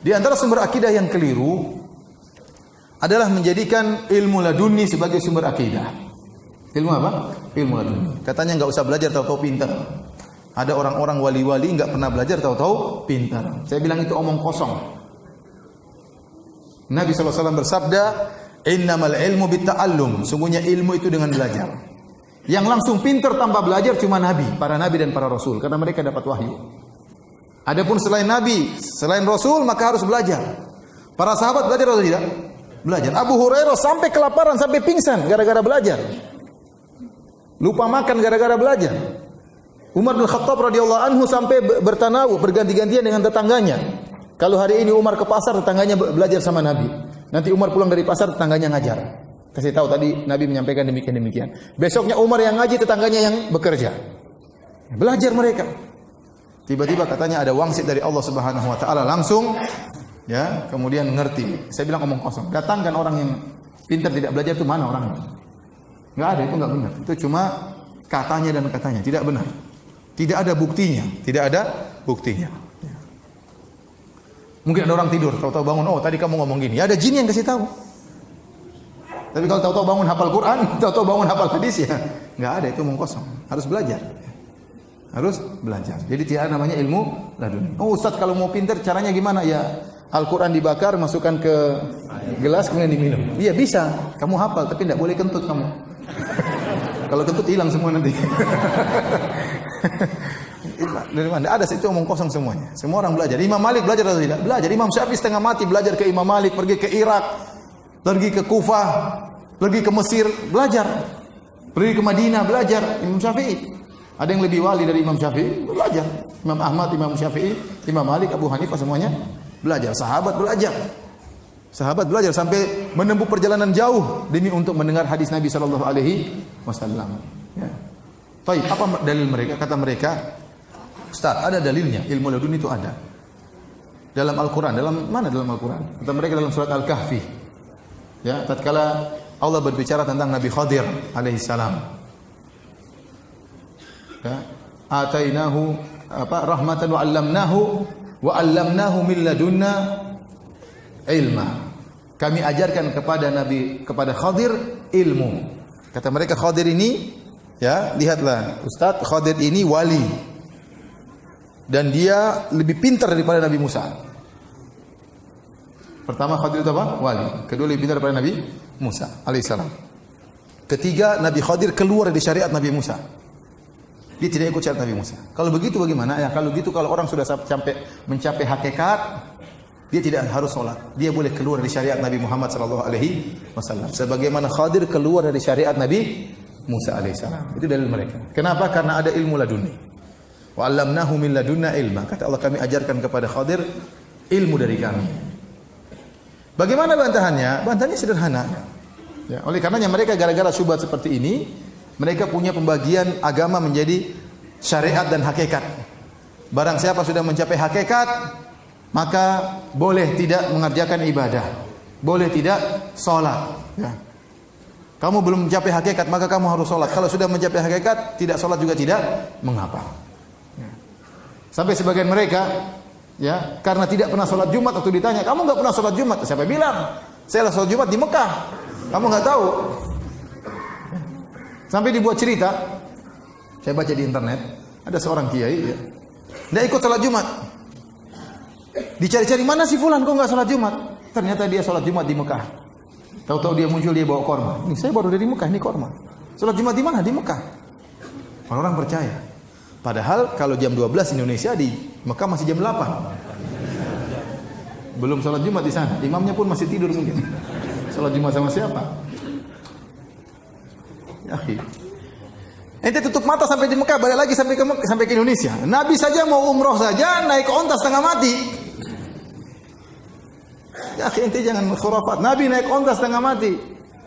Di antara sumber akidah yang keliru adalah menjadikan ilmu laduni sebagai sumber akidah. Ilmu apa? Ilmu laduni. Katanya enggak usah belajar, tahu-tahu pintar. Ada orang-orang wali-wali enggak pernah belajar, tahu-tahu pintar. Saya bilang itu omong kosong. Nabi SAW bersabda, "Innamal ilmu bitta'allum." Sungguhnya ilmu itu dengan belajar. Yang langsung pintar tanpa belajar cuma Nabi, para Nabi dan para Rasul, karena mereka dapat wahyu. Adapun selain Nabi, selain Rasul, maka harus belajar. Para sahabat belajar atau tidak? Belajar. Abu Hurairah sampai kelaparan, sampai pingsan gara-gara belajar. Lupa makan gara-gara belajar. Umar bin Khattab radhiyallahu anhu sampai bertanawuh, berganti-gantian dengan tetangganya. Kalau hari ini Umar ke pasar, tetangganya belajar sama Nabi. Nanti Umar pulang dari pasar, tetangganya ngajar. Kasih tahu tadi Nabi menyampaikan demikian. Besoknya Umar yang ngaji, tetangganya yang bekerja. Belajar mereka. Tiba-tiba katanya ada wangsit dari Allah Subhanahu wa taala langsung, ya, kemudian ngerti. Saya bilang omong kosong. Datangkan orang yang pintar tidak belajar itu, mana orangnya? Enggak ada, itu enggak benar. Itu cuma katanya dan katanya, tidak benar. Tidak ada buktinya, tidak ada buktinya. Mungkin ada orang tidur, tahu-tahu bangun, oh tadi kamu ngomong gini. Ya ada jin yang kasih tahu. Tapi kalau tahu-tahu bangun hafal Quran, tahu-tahu bangun hafal hadis, ya enggak ada, itu omong kosong. Harus belajar. Harus belajar. Jadi tidak namanya ilmu laduni. Oh Ustaz, kalau mau pintar caranya gimana? Ya Al-Quran dibakar, masukkan ke gelas kemudian diminum. Iya bisa. Kamu hafal tapi tidak boleh kentut kamu. Kalau kentut hilang semua nanti. Dari mana? Ada, itu omong kosong semuanya. Semua orang belajar. Imam Malik belajar atau tidak? Belajar. Imam Syafi'i setengah mati belajar ke Imam Malik, pergi ke Irak, pergi ke Kufah, pergi ke Mesir, belajar. Pergi ke Madinah, belajar. Imam Syafi'i. Ada yang lebih wali dari Imam Syafi'i, belajar. Imam Ahmad, Imam Syafi'i, Imam Malik, Abu Hanifah, semuanya belajar. Sahabat belajar. Sahabat belajar sampai menempuh perjalanan jauh demi untuk mendengar hadis Nabi sallallahu alaihi wasallam. Ya. Baik, apa dalil mereka? Kata mereka, Ustaz, ada dalilnya, ilmu laduni itu ada. Dalam Al-Qur'an, dalam mana dalam Al-Qur'an? Kata mereka dalam surat Al-Kahfi. Ya, tatkala Allah berbicara tentang Nabi Khadir alaihi salam. Ya, atainahu rahmatan wa 'allamnahu min ladunna ilma. Kami ajarkan kepada Khadir ilmu. Kata mereka Khadir ini, ya, lihatlah Ustaz, Khadir ini wali. Dan dia lebih pintar daripada Nabi Musa. Pertama Khadir itu apa? Wali. Kedua lebih pintar daripada Nabi Musa alaihissalam. Ketiga, Nabi Khadir keluar dari syariat Nabi Musa. Dia tidak ikut syariat Nabi Musa. Kalau begitu bagaimana? Ya, kalau gitu kalau orang sudah mencapai hakikat, dia tidak harus sholat. Dia boleh keluar dari syariat Nabi Muhammad sallallahu alaihi wasallam. Sebagaimana Khadir keluar dari syariat Nabi Musa alaihissalam. Itu dalil mereka. Kenapa? Karena ada ilmu laduni. Wa 'allamnahu min ladunna ilma. Kata Allah, kami ajarkan kepada Khadir ilmu dari kami. Bagaimana bantahannya? Bantahannya sederhana. Ya, oleh karenanya mereka gara-gara syubhat seperti ini, mereka punya pembagian agama menjadi syariat dan hakikat. Barang siapa sudah mencapai hakikat, maka boleh tidak mengerjakan ibadah, boleh tidak sholat. Ya. Kamu belum mencapai hakikat, maka kamu harus sholat. Kalau sudah mencapai hakikat, tidak sholat juga tidak mengapa. Ya. Sampai sebagian mereka, ya, karena tidak pernah sholat Jumat, atau ditanya, kamu nggak pernah sholat Jumat? Siapa bilang? Saya sholat Jumat di Mekah. Kamu nggak tahu. Sampai dibuat cerita, saya baca di internet, ada seorang kiai, ya, tidak ikut sholat Jumat. Dicari-cari, mana si fulan kok nggak sholat Jumat? Ternyata dia sholat Jumat di Mekah. Tahu-tahu dia muncul, dia bawa korma. Ini saya baru dari Mekah, ini korma. Sholat Jumat di mana? Di Mekah. Orang-orang percaya. Padahal kalau jam 12 Indonesia, di Mekah masih jam 8. Belum sholat Jumat di sana. Imamnya pun masih tidur mungkin. Sholat Jumat sama siapa? Ya, ente tutup mata sampai di Mekah, balik lagi sampai ke Indonesia. Nabi saja mau umroh saja naik onta setengah mati. Ya, ente jangan khurafat. Nabi naik onta setengah mati.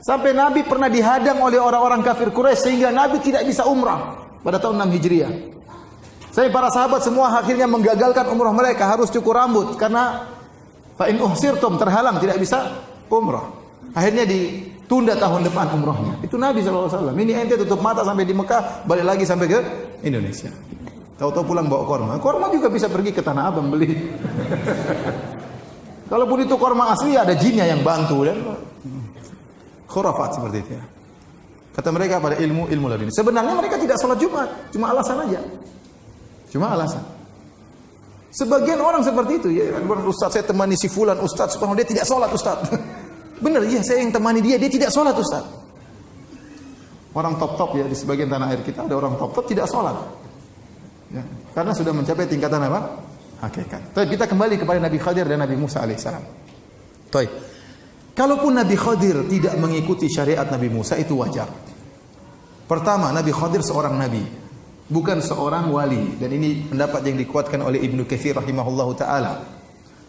Sampai Nabi pernah dihadang oleh orang-orang kafir Quraisy sehingga Nabi tidak bisa umrah pada tahun 6 Hijriah. Saya para sahabat semua akhirnya menggagalkan umrah mereka, harus cukur rambut karena fa in uhsirtum, terhalang tidak bisa umrah. Akhirnya ditunda tahun depan umrahnya. Itu Nabi SAW. Ini ente tutup mata sampai di Mekah, balik lagi sampai ke Indonesia. Tahu-tahu pulang bawa korma. Korma juga bisa pergi ke Tanah Abang beli. Kalaupun itu korma asli, ada jinnya yang bantu dan khurafat seperti itu ya. Kata mereka pada ilmu laduni. Sebenarnya mereka tidak sholat Jumat, cuma alasan aja. Cuma alasan. Sebagian orang seperti itu ya, Ustaz saya temani si fulan, Ustaz subhanallah dia tidak sholat Ustaz. Benar ya, saya yang temani dia tidak sholat Ustaz. Orang top-top ya di sebagian tanah air kita ada orang top-top tidak sholat. Ya, karena sudah mencapai tingkatan apa? Hakikat. Tapi kita kembali kepada Nabi Khadir dan Nabi Musa alaihissalam. Baik. Kalaupun Nabi Khadir tidak mengikuti syariat Nabi Musa itu wajar. Pertama, Nabi Khadir seorang nabi, bukan seorang wali, dan ini pendapat yang dikuatkan oleh Ibnu Katsir rahimahullahu taala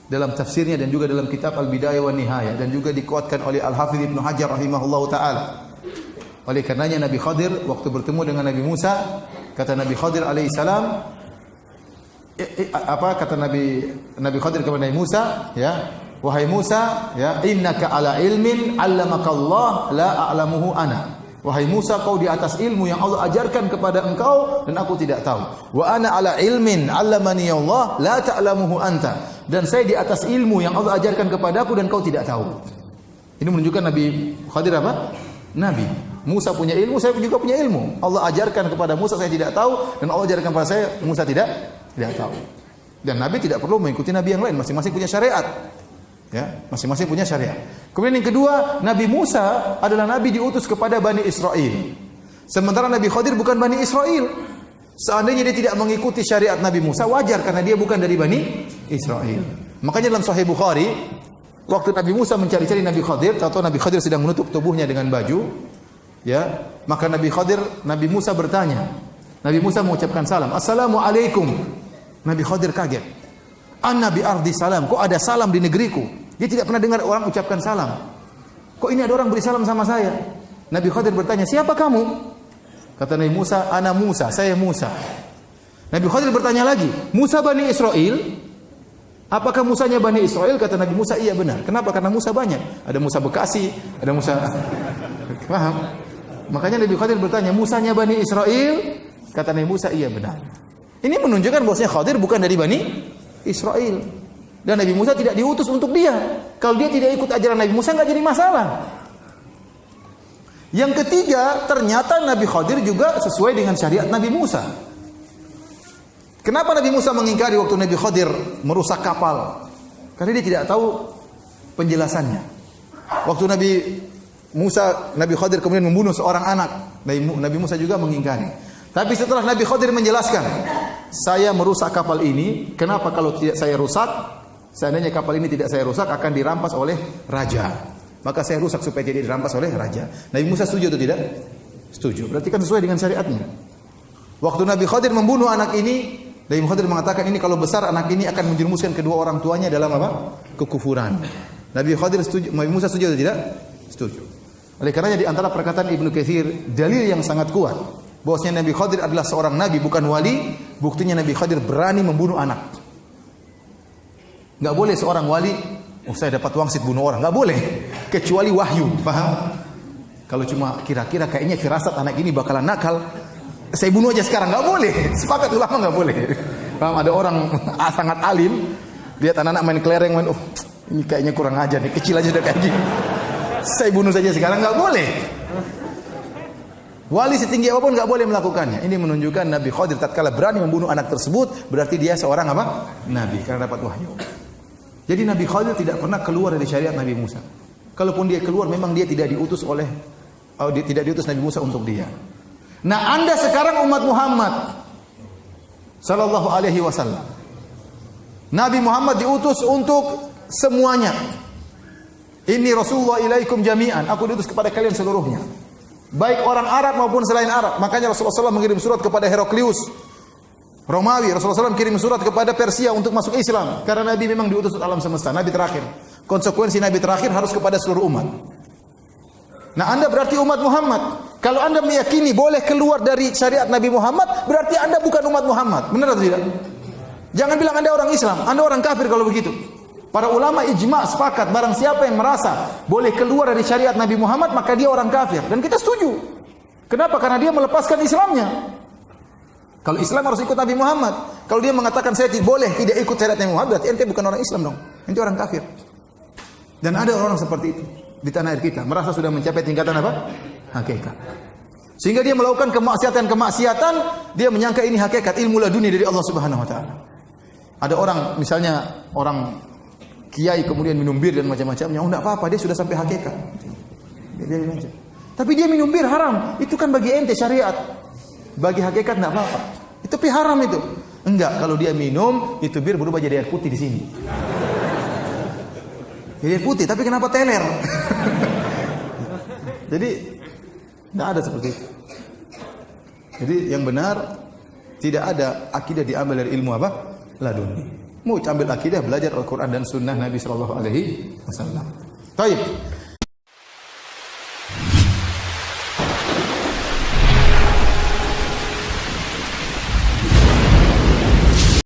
dalam tafsirnya dan juga dalam kitab Al-Bidayah wan Nihayah, dan juga dikuatkan oleh Al-Hafidz Ibnu Hajar rahimahullahu taala. Oleh karenanya Nabi Khadir waktu bertemu dengan Nabi Musa, kata Nabi Khadir alaihissalam, apa kata Nabi Khadir kepada Nabi Musa, ya, wahai Musa, ya, innaka ala ilmin 'allamaka Allah la a'lamuhu ana. Wahai Musa, kau di atas ilmu yang Allah ajarkan kepada engkau dan aku tidak tahu. Wa ana ala ilmin 'allamani Allah la ta'lamuhu anta. Dan saya di atas ilmu yang Allah ajarkan kepadaku dan kau tidak tahu. Ini menunjukkan Nabi Khadir apa? Nabi. Musa punya ilmu, saya juga punya ilmu. Allah ajarkan kepada Musa, saya tidak tahu, dan Allah ajarkan kepada saya, Musa tidak tahu. Dan Nabi tidak perlu mengikuti Nabi yang lain, masing-masing punya syariat. Ya, masing-masing punya syariat. Kemudian yang kedua, Nabi Musa adalah Nabi diutus kepada Bani Israel. Sementara Nabi Khadir bukan Bani Israel. Seandainya dia tidak mengikuti syariat Nabi Musa, wajar karena dia bukan dari Bani Israel. Makanya dalam Sahih Bukhari, waktu Nabi Musa mencari-cari Nabi Khadir, atau Nabi Khadir sedang menutup tubuhnya dengan baju, ya, maka Nabi Musa bertanya. Nabi Musa mengucapkan salam, Assalamualaikum. Nabi Khadir kaget. Anna bi ardi salam, kok ada salam di negeriku? Dia tidak pernah dengar orang ucapkan salam. Kok ini ada orang beri salam sama saya? Nabi Khadir bertanya, siapa kamu? Kata Nabi Musa, ana Musa, saya Musa. Nabi Khadir bertanya lagi, Musa Bani Israel? Apakah Musanya Bani Israel? Kata Nabi Musa, iya benar. Kenapa? Karena Musa banyak. Ada Musa Bekasi, ada Musa... Paham? Makanya Nabi Khadir bertanya, Musanya Bani Israel? Kata Nabi Musa, iya benar. Ini menunjukkan bahwasanya Khadir bukan dari Bani Israel. Dan Nabi Musa tidak diutus untuk dia. Kalau dia tidak ikut ajaran Nabi Musa, nggak jadi masalah. Yang ketiga, ternyata Nabi Khadir juga sesuai dengan syariat Nabi Musa. Kenapa Nabi Musa mengingkari waktu Nabi Khadir merusak kapal? Karena dia tidak tahu penjelasannya. Waktu Nabi Khadir kemudian membunuh seorang anak, Nabi Musa juga mengingkari. Tapi setelah Nabi Khadir menjelaskan, saya merusak kapal ini, kenapa kalau tidak saya rusak? Seandainya kapal ini tidak saya rusak, akan dirampas oleh raja. Maka saya rusak supaya tidak dirampas oleh raja. Nabi Musa setuju atau tidak? Setuju. Berarti kan sesuai dengan syariatnya. Waktu Nabi Khadir membunuh anak ini, Nabi Khadir mengatakan ini kalau besar anak ini akan menjerumuskan kedua orang tuanya dalam apa? Kekufuran. Nabi Khadir setuju, Nabi Musa setuju atau tidak? Setuju. Oleh karenanya di antara perkataan Ibnu Katsir, dalil yang sangat kuat bahwasanya Nabi Khadir adalah seorang nabi bukan wali, buktinya Nabi Khadir berani membunuh anak. Enggak boleh seorang wali, saya dapat wangsit bunuh orang, enggak boleh kecuali wahyu, paham? Kalau cuma kira-kira kayaknya firasat anak ini bakalan nakal, saya bunuh aja sekarang, enggak boleh. Sepakat ulama enggak boleh. Paham? Ada orang sangat alim, lihat anak-anak main kelereng, ini kayaknya kurang ajar nih, kecil aja udah kayak gini. Saya bunuh saja sekarang, enggak boleh. Wali setinggi apapun enggak boleh melakukannya. Ini menunjukkan Nabi Khadir tatkala berani membunuh anak tersebut, berarti dia seorang apa? Nabi, karena dapat wahyu. Jadi Nabi Khadir tidak pernah keluar dari syariat Nabi Musa. Kalaupun dia keluar, memang dia tidak diutus Nabi Musa untuk dia. Nah, Anda sekarang umat Muhammad sallallahu alaihi wasallam. Nabi Muhammad diutus untuk semuanya. Ini Rasulullah ilaikum jami'an. Aku diutus kepada kalian seluruhnya. Baik orang Arab maupun selain Arab. Makanya Rasulullah SAW mengirim surat kepada Heraklius Romawi. Rasulullah SAW kirim surat kepada Persia untuk masuk Islam. Karena Nabi memang diutus untuk alam semesta. Nabi terakhir. Konsekuensi Nabi terakhir harus kepada seluruh umat. Nah, Anda berarti umat Muhammad. Kalau Anda meyakini boleh keluar dari syariat Nabi Muhammad, berarti Anda bukan umat Muhammad. Benar atau tidak? Jangan bilang Anda orang Islam. Anda orang kafir kalau begitu. Para ulama ijma' sepakat, barang siapa yang merasa boleh keluar dari syariat Nabi Muhammad, maka dia orang kafir. Dan kita setuju. Kenapa? Karena dia melepaskan Islamnya. Kalau Islam harus ikut Nabi Muhammad. Kalau dia mengatakan saya tidak boleh tidak ikut syariat Nabi Muhammad, berarti ente bukan orang Islam dong. Ente orang kafir. Dan ada orang seperti itu di tanah air kita, merasa sudah mencapai tingkatan apa? Hakikat. Sehingga dia melakukan kemaksiatan, dia menyangka ini hakikat, ilmu laduni dari Allah Subhanahu wa taala. Ada orang, misalnya orang kiai kemudian minum bir dan macam-macamnya, oh enggak apa-apa, dia sudah sampai hakikat. Dia aja. Tapi dia minum bir haram, itu kan bagi ente syariat. Bagi hakikat enggak apa-apa. Itu pi haram itu. Enggak, kalau dia minum, itu bir berubah jadi air putih di sini. Jadi air putih, tapi kenapa teler? Jadi enggak ada seperti itu. Jadi yang benar, tidak ada akidah diambil dari ilmu apa? Laduni. Mau ambil akidah, belajar Al-Quran dan Sunnah Nabi Sallallahu Alaihi Wasallam. Baik.